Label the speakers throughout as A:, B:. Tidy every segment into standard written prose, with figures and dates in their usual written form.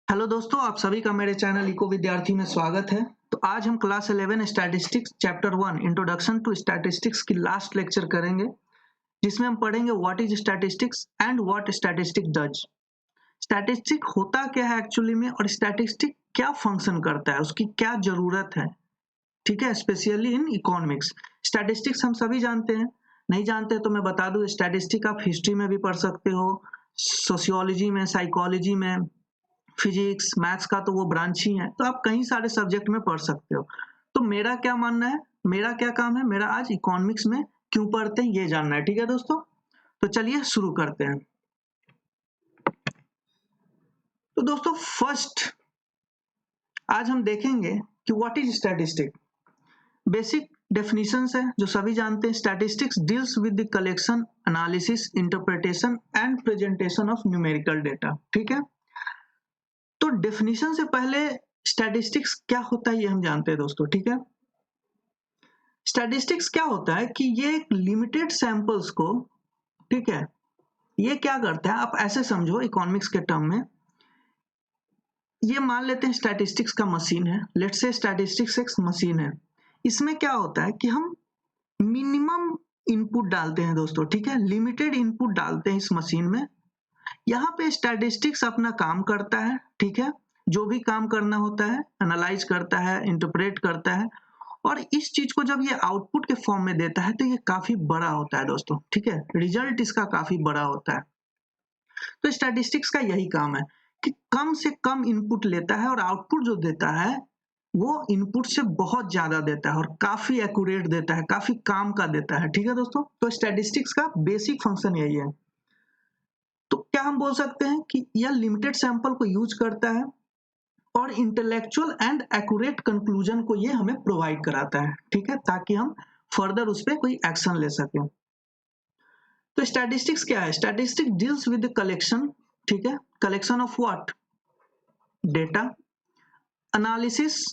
A: Hello दोस्तों, आप सभी का मेरे चैनल इको विद्यार्थी में स्वागत है। तो आज हम class 11 statistics chapter 1 introduction to statistics की लास्ट लेक्चर करेंगे, जिसमें हम पढ़ेंगे what is statistics and what statistic does. Statistic होता क्या है एक्चुअली में, और स्टैटिस्टिक क्या फंक्शन करता है, उसकी क्या जरूरत है। ठीक है, स्पेशली इन इकोनॉमिक्स। स्टैटिस्टिक्स हम सभी जानते हैं, नहीं जानते तो मैं बता दूं, स्टैटिस्टिक आप हिस्ट्री में भी पढ़ सकते हो, सोशियोलॉजी में, साइकोलॉजी में, फिजिक्स मैथ्स का तो वो ब्रांच ही है, तो आप कई सारे सब्जेक्ट में पढ़ सकते हो। तो मेरा क्या मानना है, मेरा क्या काम है, मेरा आज इकोनॉमिक्स में क्यों पढ़ते हैं ये जानना है। ठीक है दोस्तों, तो चलिए शुरू करते हैं। तो दोस्तों फर्स्ट आज हम देखेंगे कि what is statistic. Basic definitions है जो सभी जानते हैं। Statistics deals with the collection, analysis, interpretation and presentation of numerical data. ठीक है, तो डेफिनेशन से पहले स्टैटिस्टिक्स क्या होता है ये हम जानते हैं दोस्तों। ठीक है, स्टैटिस्टिक्स क्या होता है कि ये एक लिमिटेड सैंपल्स को, ठीक है, ये क्या करता है, आप ऐसे समझो इकोनॉमिक्स के टर्म में, ये मान लेते हैं स्टैटिस्टिक्स का मशीन है। लेट्स से स्टैटिस्टिक्स एक मशीन है। इसमें क्या होता है कि हम मिनिमम इनपुट डालते हैं दोस्तों। ठीक है, लिमिटेड इनपुट डालते हैं इस मशीन में। यहाँ पे स्टैटिस्टिक्स अपना काम करता है। ठीक है, जो भी काम करना होता है, एनालाइज करता है, इंटरप्रेट करता है, और इस चीज को जब ये आउटपुट के फॉर्म में देता है तो ये काफी बड़ा होता है दोस्तों। ठीक है, रिजल्ट इसका काफी बड़ा होता है। तो स्टैटिस्टिक्स का यही काम है कि कम से कम इनपुट लेता है और आउटपुट जो देता है वो इनपुट से बहुत ज्यादा देता है और काफी एक्यूरेट देता है, काफी काम का देता है। ठीक है दोस्तों, तो स्टैटिस्टिक्स का बेसिक फंक्शन यही है। तो क्या हम बोल सकते हैं कि यह लिमिटेड सैंपल को यूज करता है और इंटेलेक्चुअल एंड एक्यूरेट कंक्लूजन को ये हमें प्रोवाइड कराता है। ठीक है, ताकि हम फर्दर उस पर कोई एक्शन ले सकें। तो स्टैटिस्टिक्स क्या है? Statistics deals with the collection, ठीक है, collection of what, data, analysis,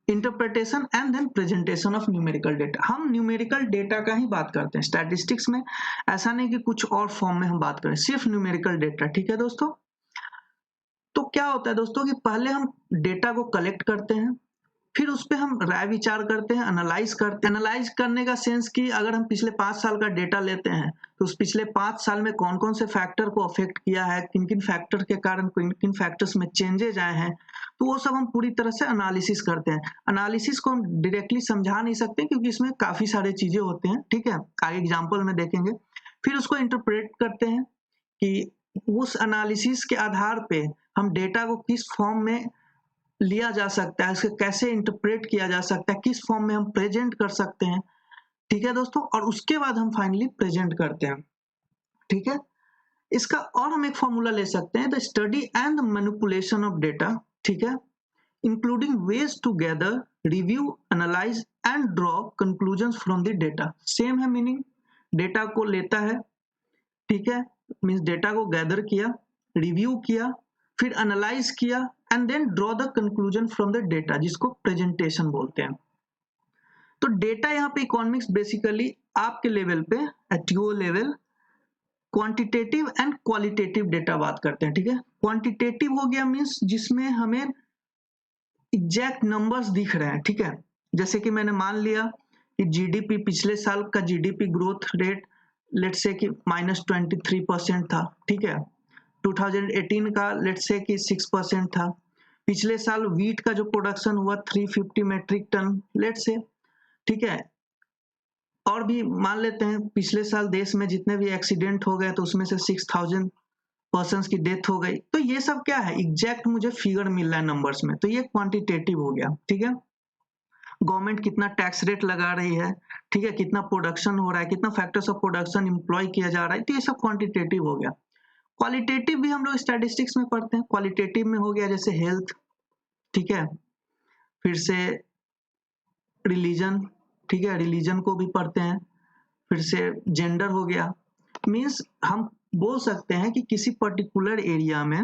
A: interpretation and then presentation of numerical data. हम न्यूमेरिकल डेटा का ही बात करते हैं स्टैटिस्टिक्स में, ऐसा नहीं कि कुछ और फॉर्म में हम बात करें, सिर्फ न्यूमेरिकल डेटा। ठीक है दोस्तों, तो क्या होता है दोस्तों कि पहले हम डेटा को कलेक्ट करते हैं, फिर उस पर हम राय विचार करते हैं, एनालाइज करते हैं। एनालाइज करने का सेंस कि अगर हम पिछले 5 साल का डेटा लेते हैं तो उस पिछले 5 साल में कौन कौन से फैक्टर को अफेक्ट किया है, किन किन फैक्टर के कारण किन किन फैक्टर्स में चेंजेज आए हैं, तो वो सब हम पूरी तरह से एनालिसिस करते हैं। एनालिसिस को हम डायरेक्टली समझा नहीं सकते क्योंकि इसमें काफी सारे चीजें होते हैं। ठीक है, आगे एग्जाम्पल में देखेंगे। फिर उसको इंटरप्रेट करते हैं कि उस एनालिसिस के आधार पे हम डेटा को किस फॉर्म में लिया जा सकता है, उसको कैसे इंटरप्रेट किया जा सकता है, किस फॉर्म में हम प्रेजेंट कर सकते हैं। ठीक है दोस्तों, और उसके बाद हम फाइनली प्रेजेंट करते हैं। ठीक है, इसका और हम एक फॉर्मूला ले सकते हैं, the study and manipulation of data. ठीक है, including ways to gather, review, analyse and draw conclusion from the data. Same है मीनिंग, डेटा को लेता है, ठीक है, मीन्स डेटा को गैदर किया, रिव्यू किया, फिर एनालाइज किया and then draw the conclusion from the data, जिसको प्रेजेंटेशन बोलते हैं। तो डेटा यहाँ पे इकोनॉमिक्स बेसिकली आपके लेवल पे, at your level, quantitative and qualitative data बात करते हैं। ठीक है, क्वांटिटेटिव हो गया मीन्स जिसमें हमें एग्जैक्ट नंबर्स दिख रहे हैं। ठीक है, जैसे कि मैंने मान लिया कि जीडीपी, पिछले साल का GDP growth rate let's say कि -23% था। ठीक है, 2018 का लेट्स से कि 6% था। पिछले साल वीट का जो प्रोडक्शन हुआ 350 मेट्रिक टन लेट्स से। ठीक है, और भी मान लेते हैं पिछले साल देश में जितने भी एक्सीडेंट हो गए तो उसमें से 6000 पर्सन की डेथ हो गई। तो ये सब क्या है, एग्जैक्ट मुझे फिगर मिल रहा है नंबर्स में, तो ये क्वांटिटेटिव हो गया। ठीक है, गवर्नमेंट कितना टैक्स रेट लगा रही है, ठीक है, कितना प्रोडक्शन हो रहा है, कितना फैक्टर्स ऑफ प्रोडक्शन इंप्लॉय किया जा रहा है, तो ये सब क्वांटिटेटिव हो गया। क्वालिटेटिव भी हम लोग स्टैटिस्टिक्स में पढ़ते हैं। क्वालिटेटिव में हो गया जैसे हेल्थ, ठीक है, फिर से रिलीजन, ठीक है, रिलीजन को भी पढ़ते हैं, फिर से जेंडर हो गया। मीन्स हम बोल सकते हैं कि किसी पर्टिकुलर एरिया में,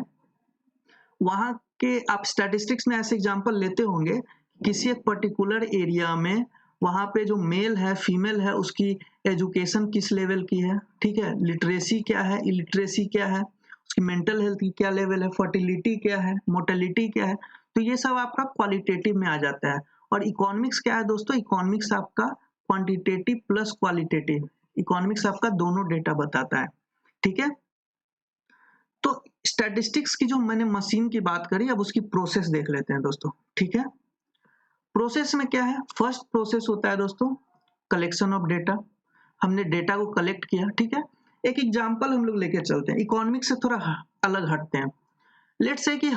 A: वहां के आप स्टैटिस्टिक्स में ऐसे एग्जांपल लेते होंगे, किसी एक पर्टिकुलर एरिया में वहां पे जो मेल है, फीमेल है, उसकी एजुकेशन किस लेवल की है, ठीक है, लिटरेसी क्या है, इलिटरेसी क्या है, उसकी मेंटल हेल्थ की क्या लेवल है, फर्टिलिटी क्या है, मोर्टेलिटी क्या है। तो ये सब आपका क्वालिटेटिव में आ जाता है। और इकोनॉमिक्स क्या है दोस्तों, इकोनॉमिक्स आपका क्वांटिटेटिव प्लस क्वालिटेटिव, इकोनॉमिक्स आपका दोनों डेटा बताता है, ठीक है। तो स्टैटिस्टिक्स की जो मैंने मशीन की बात करी, अब उसकी प्रोसेस देख लेते हैं दोस्तों, ठीक है। प्रोसेस में क्या है, फर्स्ट प्रोसेस होता है दोस्तों कलेक्शन ऑफ डेटा। हमने डेटा को कलेक्ट किया, ठीक है। एक एग्जांपल हम लोग लेके चलते हैं, इकोनॉमिक्स से थोड़ा अलग हटते हैं। लेट्स से कि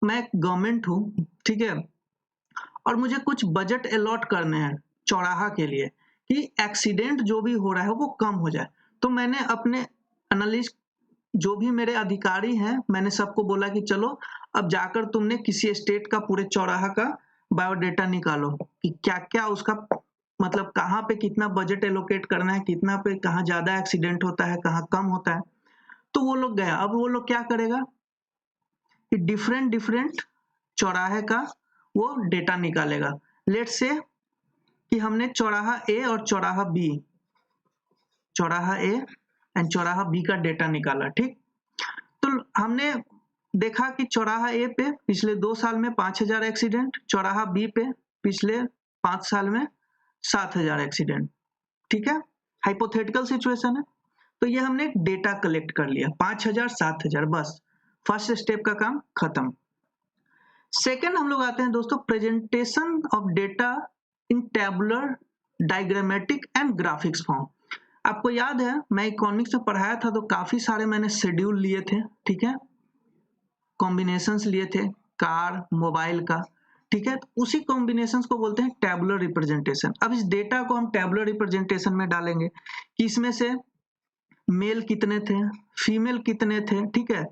A: मैं गवर्नमेंट हूँ, ठीक है, और मुझे कुछ बजट अलॉट करने हैं चौराहा के लिए कि एक्सीडेंट जो भी हो रहा है वो कम हो जाए। तो मैंने अपने एनालिस्ट जो भी मेरे अधिकारी हैं, मैंने सबको बोला कि चलो अब जाकर तुमने किसी स्टेट का पूरे चौराहा का बायोडेटा निकालो कि क्या क्या उसका मतलब कहाँ पे कितना बजट एलोकेट करना है, कितना पे कहाँ ज्यादा एक्सीडेंट होता है, कहाँ कम होता है। तो वो लोग गया, अब वो लोग क्या करेगा कि डिफरेंट डिफरेंट चौराहे का वो डेटा निकालेगा। लेट्स से कि हमने चौराहा ए और चौराहा बी, चौराहा ए एंड चौराहा बी का डेटा निकाला, ठीक। तो हमने देखा कि चौराहा ए पे पिछले 2 साल में 5,000 एक्सीडेंट, चौराहा बी पे पिछले 5 साल में 7,000 एक्सीडेंट, ठीक है। हाइपोथेटिकल सिचुएशन है। तो ये हमने डेटा कलेक्ट कर लिया 5,000 7,000, बस फर्स्ट स्टेप का काम खत्म। सेकेंड हम लोग आते हैं दोस्तों presentation of data in tabular, diagrammatic and graphics form. आपको याद है मैं इकोनॉमिक्स में पढ़ाया था तो काफी सारे मैंने शेड्यूल लिए थे, ठीक है, कॉम्बिनेशंस लिए थे कार मोबाइल का, ठीक है। तो उसी कॉम्बिनेशंस को बोलते हैं टेबुलर रिप्रेजेंटेशन। अब इस डेटा को हम टेबुलर रिप्रेजेंटेशन में डालेंगे कि इसमें से मेल कितने थे, फीमेल कितने थे, ठीक है,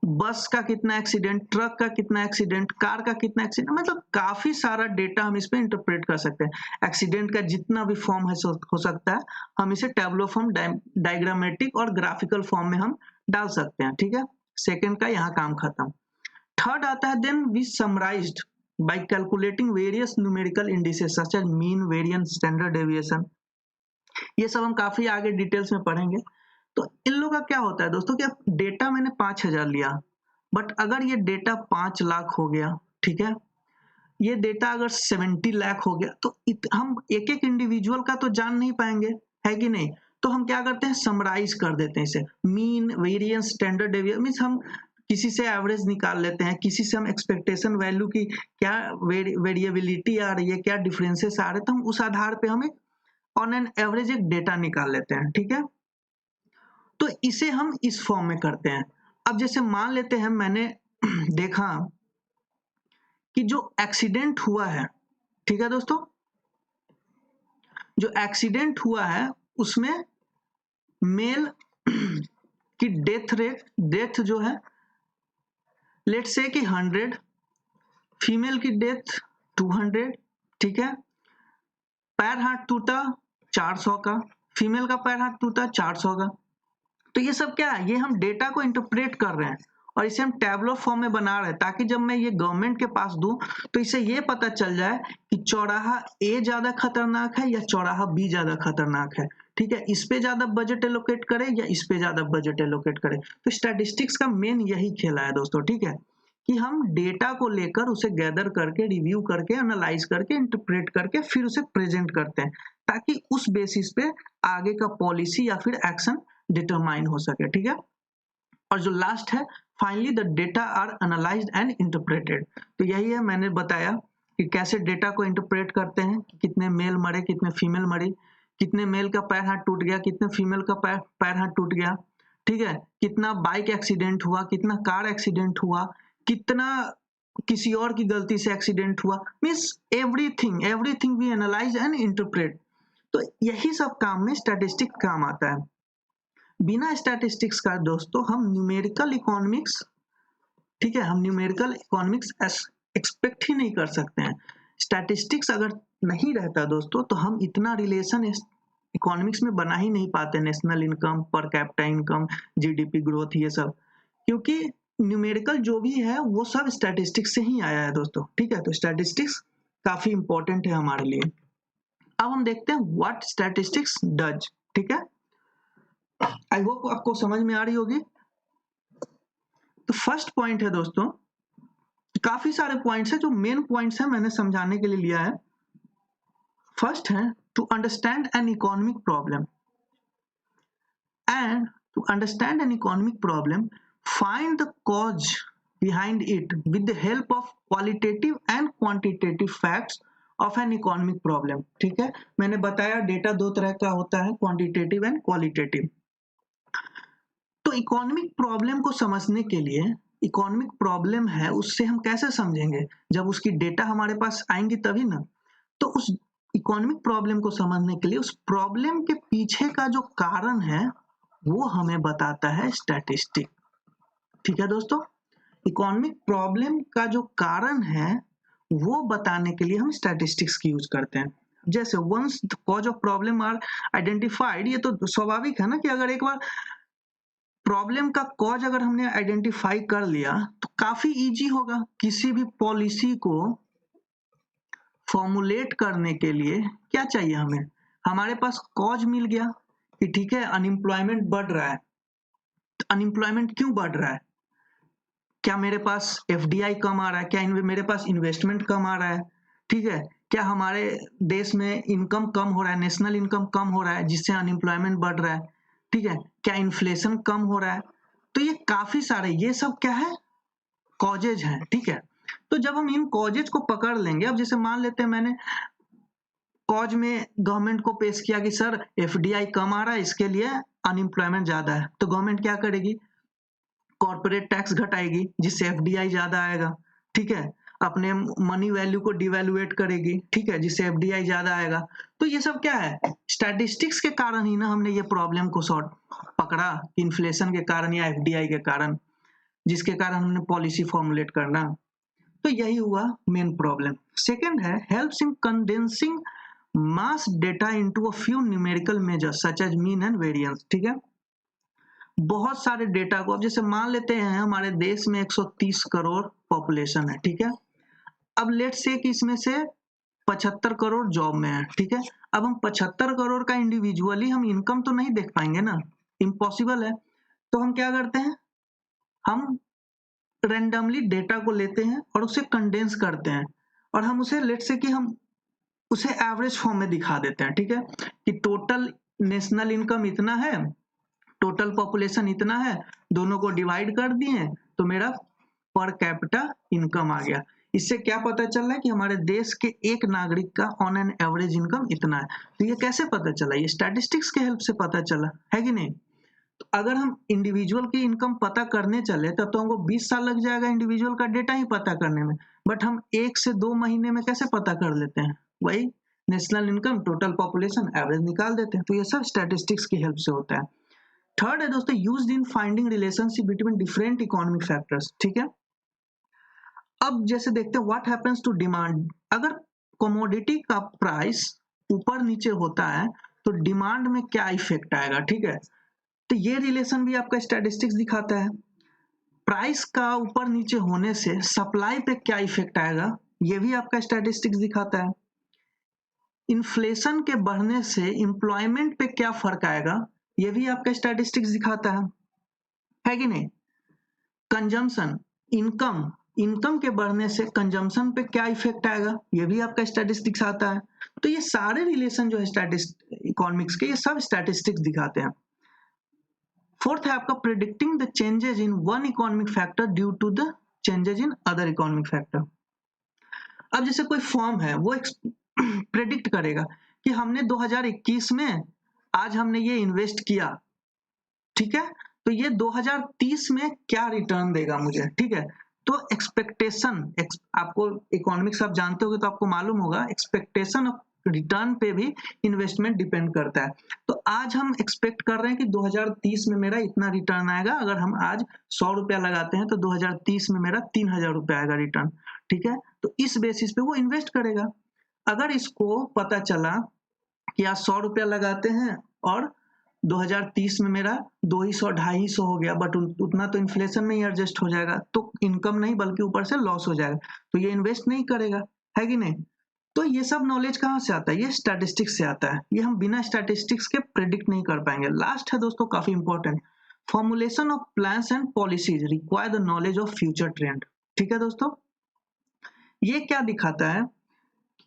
A: बस का कितना एक्सीडेंट, ट्रक का कितना एक्सीडेंट, कार का कितना एक्सीडेंट, मतलब काफी सारा डेटा हम इस पे इंटरप्रेट कर सकते हैं। एक्सीडेंट का जितना भी फॉर्म है हो सकता है, हम इसे टेबलो फॉर्म, डायग्रामेटिक और ग्राफिकल फॉर्म में हम डाल सकते हैं, ठीक है। सेकेंड का यहाँ काम खत्म। थर्ड आता है then we summarised by calculating various numerical indices such as mean, variance, standard deviation। ये सब हम काफी आगे डिटेल्स में पढ़ेंगे। तो इन लोगों का क्या होता है दोस्तों कि अब डेटा मैंने 5,000 लिया, बट अगर ये डेटा 5 लाख हो गया, ठीक है, ये डेटा अगर 70 लाख हो गया तो हम एक एक इंडिविजुअल का तो जान नहीं पाएंगे, है कि नहीं। तो हम क्या करते हैं, समराइज कर देते हैं इसे, mean, variance, standard deviation, means हम किसी से एवरेज निकाल लेते हैं, किसी से हम एक्सपेक्टेशन वैल्यू की क्या वेरिएबिलिटी आ रही है, क्या डिफरेंसेस आ रहे हैं, तो हम उस आधार पे हमें ऑन एन एवरेज एक डेटा निकाल लेते हैं, ठीक है। तो इसे हम इस फॉर्म में करते हैं। अब जैसे मान लेते हैं मैंने देखा कि जो एक्सीडेंट हुआ है, ठीक है दोस्तों, जो एक्सीडेंट हुआ है उसमें मेल की डेथ जो है लेट्स से कि 100, फीमेल की डेथ 200, ठीक है। पैर हाथ टूटा 400 का, फीमेल का पैर हाथ टूटा 400 का। तो ये सब क्या है, ये हम डेटा को इंटरप्रेट कर रहे हैं और इसे हम टैबलो फॉर्म में बना रहे हैं, ताकि जब मैं ये गवर्नमेंट के पास दूं तो इसे ये पता चल जाए कि चौराहा ए ज्यादा खतरनाक है या चौराहा बी ज्यादा खतरनाक है, ठीक है, इस पे ज्यादा बजट एलोकेट करे या इस पे ज्यादा बजट एलोकेट करे। तो स्टैटिस्टिक्स का मेन यही खेला है दोस्तों, ठीक है, कि हम डेटा को लेकर उसे गैदर करके, रिव्यू करके, एनालाइज करके, इंटरप्रेट करके फिर उसे प्रेजेंट करते हैं, ताकि उस बेसिस पे आगे का पॉलिसी या फिर एक्शन डिटरमाइन हो सके, ठीक है। और जो लास्ट है, finally the data are analysed and interpreted. तो यही है, मैंने बताया कि कैसे डेटा को इंटरप्रेट करते हैं, कि कितने मेल मरे, कितने फीमेल मरी, कितने मेल का पैर हाथ टूट गया, कितने फीमेल का पैर हाथ टूट गया, ठीक है, कितना बाइक एक्सीडेंट हुआ, कितना कार एक्सीडेंट हुआ, कितना किसी और की गलती से एक्सीडेंट हुआ, means everything everything we analyse and interpret. तो यही सब काम में स्टैटिस्टिक्स काम आता है। बिना स्टैटिस्टिक्स का दोस्तों हम न्यूमेरिकल इकोनॉमिक्स, ठीक है, हम न्यूमेरिकल इकोनॉमिक्स एक्सपेक्ट ही नहीं कर सकते हैं। स्टैटिस्टिक्स अगर नहीं रहता दोस्तों तो हम इतना रिलेशन इकोनॉमिक्स में बना ही नहीं पाते, national income, per capita income, GDP growth, ये सब, क्योंकि न्यूमेरिकल जो भी है वो सब स्टैटिस्टिक्स से ही आया है दोस्तों, ठीक है। तो स्टैटिस्टिक्स काफी इंपॉर्टेंट है हमारे लिए। अब हम देखते हैं व्हाट स्टैटिस्टिक्स डज, ठीक है। आई होप आपको समझ में आ रही होगी। तो फर्स्ट पॉइंट है दोस्तों, काफी सारे पॉइंट्स है, जो मेन पॉइंट्स है मैंने समझाने के लिए लिया है। फर्स्ट है to understand an economic problem, and to understand an economic problem find the cause behind it with the help of qualitative and quantitative facts of an economic problem। ठीक है, मैंने बताया डेटा दो तरह का होता है, क्वांटिटेटिव एंड क्वालिटेटिव। तो इकोनॉमिक प्रॉब्लम को समझने के लिए, इकोनॉमिक प्रॉब्लम है उससे हम कैसे समझेंगे, जब उसकी डेटा हमारे पास आएंगी तभी ना। तो उस इकोनॉमिक प्रॉब्लम को समझने के लिए उस प्रॉब्लम के पीछे का जो कारण है वो हमें बताता है स्टैटिस्टिक। ठीक है दोस्तों, इकोनॉमिक प्रॉब्लम का जो कारण है वो बताने के लिए हम स्टैटिस्टिक्स की यूज करते हैं। जैसे once the cause of problem are identified, ये तो स्वाभाविक है ना कि अगर एक बार प्रॉब्लम का कॉज अगर हमने आइडेंटिफाई कर लिया तो काफी इजी होगा किसी भी पॉलिसी को फॉर्मुलेट करने के लिए। क्या चाहिए हमें, हमारे पास कॉज मिल गया कि ठीक है अनएम्प्लॉयमेंट बढ़ रहा है। तो अनएम्प्लॉयमेंट क्यों बढ़ रहा है, क्या मेरे पास एफडीआई कम आ रहा है, क्या मेरे पास इन्वेस्टमेंट कम आ रहा है, ठीक है, क्या हमारे देश में इनकम कम हो रहा है, नेशनल इनकम कम हो रहा है जिससे अनएम्प्लॉयमेंट बढ़ रहा है, ठीक है, क्या इन्फ्लेशन कम हो रहा है। तो ये काफी सारे, ये सब क्या है, कॉजेज हैं। ठीक है, तो जब हम इन कॉजेज को पकड़ लेंगे, अब जैसे मान लेते हैं मैंने कॉज में गवर्नमेंट को पेश किया कि सर एफडीआई कम आ रहा है, इसके लिए अनएम्प्लॉयमेंट ज्यादा है, तो गवर्नमेंट क्या करेगी, कॉर्पोरेट टैक्स घटाएगी जिससे एफडीआई ज्यादा आएगा। ठीक है, अपने मनी वैल्यू को डिवैल्यूएट करेगी, ठीक है, जिससे एफडीआई ज्यादा आएगा। तो ये सब क्या है, स्टैटिस्टिक्स के कारण ही ना हमने ये प्रॉब्लम को सॉर्ट पकड़ा, इन्फ्लेशन के कारण या एफडीआई के कारण, जिसके कारण हमने पॉलिसी फॉर्मुलेट करना। तो यही हुआ मेन प्रॉब्लम। सेकेंड है helps in condensing mass data into a few numerical measures such as mean and variance. ठीक है, बहुत सारे डेटा को, अब जैसे मान लेते हैं हमारे देश में 130 करोड़ पॉपुलेशन है। ठीक है, अब लेट से कि इसमें से 75 करोड़ जॉब में है। ठीक है, अब हम 75 करोड़ का इंडिविजुअली हम इनकम तो नहीं देख पाएंगे ना, इम्पॉसिबल है। तो हम क्या करते हैं, हम रेंडमली डेटा को लेते हैं और उसे कंडेंस करते हैं, और हम उसे लेट से कि हम उसे एवरेज फॉर्म में दिखा देते हैं। ठीक है, कि टोटल नेशनल इनकम इतना है, टोटल पॉपुलेशन इतना है, दोनों को डिवाइड कर दिए तो मेरा पर कैपिटा इनकम आ गया। इससे क्या पता चल रहा है कि हमारे देश के एक नागरिक का ऑन एन एवरेज इनकम इतना है। तो ये कैसे पता चला, ये स्टैटिस्टिक्स के हेल्प से पता चला है कि नहीं। तो अगर हम इंडिविजुअल की इनकम पता करने चले तब तो हमको 20 साल लग जाएगा इंडिविजुअल का डेटा ही पता करने में, बट हम 1 से 2 महीने में कैसे पता कर लेते हैं, वही national income total population average निकाल देते हैं। तो ये सब स्टैटिस्टिक्स की हेल्प से होता है। थर्ड है दोस्तों used in finding relationship between different economic factors. ठीक है, अब जैसे देखते हैं व्हाट हैपेंस टू डिमांड, अगर कमोडिटी का प्राइस ऊपर नीचे होता है तो डिमांड में क्या इफेक्ट आएगा। ठीक है, तो ये रिलेशन भी आपका स्टैटिस्टिक्स दिखाता है। प्राइस का ऊपर नीचे होने से सप्लाई पे क्या इफेक्ट आएगा, ये भी आपका स्टैटिस्टिक्स दिखाता है। इन्फ्लेशन के बढ़ने से एम्प्लॉयमेंट पे क्या फर्क आएगा, ये भी आपका स्टैटिस्टिक्स दिखाता है कि नहीं। कंजम्पशन, इनकम, इनकम के बढ़ने से कंजम्पशन पे क्या इफेक्ट आएगा, ये भी आपका स्टैटिस्टिक्स आता है। तो ये सारे रिलेशन जो है इकोनॉमिक्स के, ये सब स्टैटिस्टिक्स दिखाते हैं। फोर्थ है आपका predicting the changes in one economic factor due to the changes in other economic factor. अब जैसे कोई फॉर्म है वो प्रेडिक्ट करेगा कि हमने 2021 में आज हमने ये इन्वेस्ट किया, ठीक है, तो ये 2030 में क्या रिटर्न देगा मुझे। ठीक है, तो एक्सपेक्टेशन, आपको इकोनॉमिक्स आप जानते होगे तो आपको मालूम होगा एक्सपेक्टेशन ऑफ रिटर्न पे भी इन्वेस्टमेंट डिपेंड करता है। तो आज हम एक्सपेक्ट कर रहे हैं कि 2030 में मेरा इतना रिटर्न आएगा, अगर हम आज 100 रुपया लगाते हैं तो 2030 में मेरा 3000 रुपया आएगा रिटर्न। ठीक है, तो इस बेसिस पे वो इन्वेस्ट करेगा। अगर इसको पता चला कि आज 100 रुपया लगाते हैं और 2030 में मेरा 200-250 हो गया, बट उतना तो इन्फ्लेशन में ही एडजस्ट हो जाएगा, तो इनकम नहीं बल्कि ऊपर से लॉस हो जाएगा, तो ये इन्वेस्ट नहीं करेगा, है कि नहीं। तो ये सब नॉलेज कहाँ से आता है, ये स्टैटिस्टिक्स से आता है। ये हम बिना स्टैटिस्टिक्स के प्रेडिक्ट नहीं कर पाएंगे। लास्ट है दोस्तों काफी important, formulation of plans and policies require the knowledge of future trend. ठीक है दोस्तों, ये क्या दिखाता है,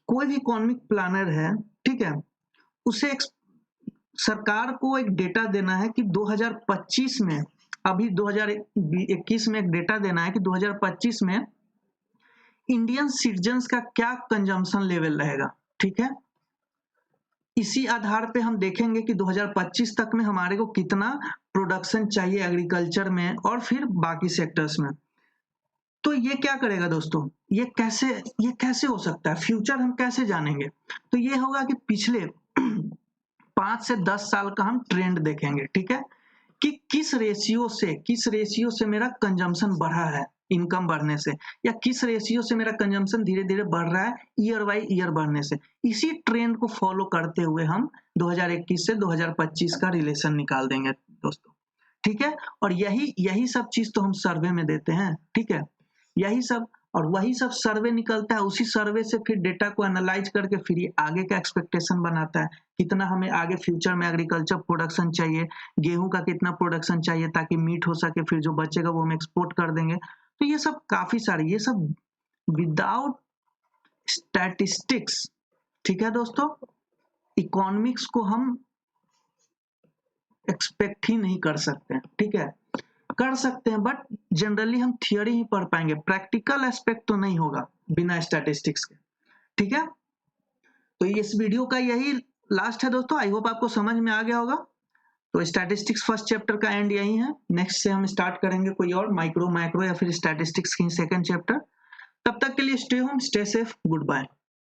A: कोई भी इकोनॉमिक प्लानर है, ठीक है, उसे सरकार को एक डेटा देना है कि 2025 में, अभी 2021 में एक डेटा देना है कि 2025 में इंडियन सिटीजन्स का क्या कंजम्पशन लेवल रहेगा। ठीक है, इसी आधार पे हम देखेंगे कि 2025 तक में हमारे को कितना प्रोडक्शन चाहिए एग्रीकल्चर में और फिर बाकी सेक्टर्स में। तो ये क्या करेगा दोस्तों, ये कैसे हो सकता है, फ्यूचर हम कैसे जानेंगे? तो ये होगा कि पिछले 5 से 10 साल का हम ट्रेंड देखेंगे। ठीक है, कि किस रेशियो से मेरा कंजम्पशन बढ़ा है इनकम बढ़ने से, या किस रेशियो से मेरा कंजम्पशन धीरे धीरे बढ़ रहा है ईयर बाय ईयर बढ़ने से। इसी ट्रेंड को फॉलो करते हुए हम 2021 से 2025 का रिलेशन निकाल देंगे दोस्तों। ठीक है, और यही सब चीज तो हम सर्वे में देते हैं। ठीक है, यही सब, और वही सब सर्वे निकलता है, उसी सर्वे से फिर डेटा को एनालाइज करके फिर ये आगे का एक्सपेक्टेशन बनाता है, कितना हमें आगे फ्यूचर में एग्रीकल्चर प्रोडक्शन चाहिए, गेहूं का कितना प्रोडक्शन चाहिए ताकि मीट हो सके, फिर जो बचेगा वो हम एक्सपोर्ट कर देंगे। तो ये सब काफी सारे, ये सब विदाउट स्टैटिस्टिक्स, ठीक है दोस्तों, इकोनॉमिक्स को हम एक्सपेक्ट ही नहीं कर सकते। ठीक है, कर सकते हैं बट जनरली हम थियोरी ही पढ़ पाएंगे, प्रैक्टिकल एस्पेक्ट तो नहीं होगा बिना स्टैटिस्टिक्स के। ठीक है, तो इस वीडियो का यही लास्ट है दोस्तों, आई होप आपको समझ में आ गया होगा। तो स्टैटिस्टिक्स फर्स्ट चैप्टर का एंड यही है, नेक्स्ट से हम स्टार्ट करेंगे कोई और माइक्रो या फिर स्टैटिस्टिक्स की सेकंड चैप्टर। तब तक के लिए stay home, stay safe, good bye.